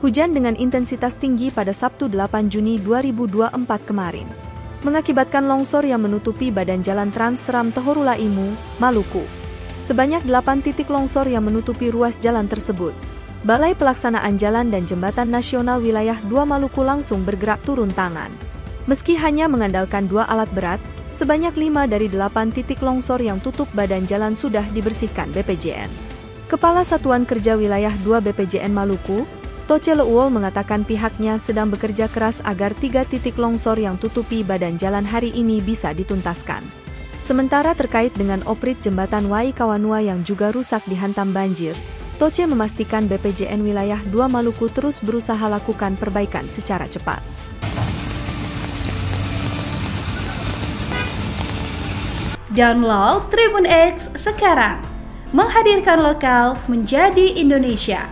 Hujan dengan intensitas tinggi pada Sabtu 8 Juni 2024 kemarin mengakibatkan longsor yang menutupi badan jalan Trans Seram Tohorula Imu, Maluku. Sebanyak 8 titik longsor yang menutupi ruas jalan tersebut. Balai Pelaksanaan Jalan dan Jembatan Nasional Wilayah 2 Maluku langsung bergerak turun tangan. Meski hanya mengandalkan 2 alat berat, sebanyak 5 dari 8 titik longsor yang tutup badan jalan sudah dibersihkan BPJN. Kepala Satuan Kerja Wilayah 2 BPJN Maluku, Toce Leuol mengatakan pihaknya sedang bekerja keras agar 3 titik longsor yang tutupi badan jalan hari ini bisa dituntaskan. Sementara terkait dengan oprit jembatan Wai Kawanua yang juga rusak dihantam banjir, Toce memastikan BPJN Wilayah 2 Maluku terus berusaha lakukan perbaikan secara cepat. Download Tribun X sekarang, menghadirkan lokal menjadi Indonesia.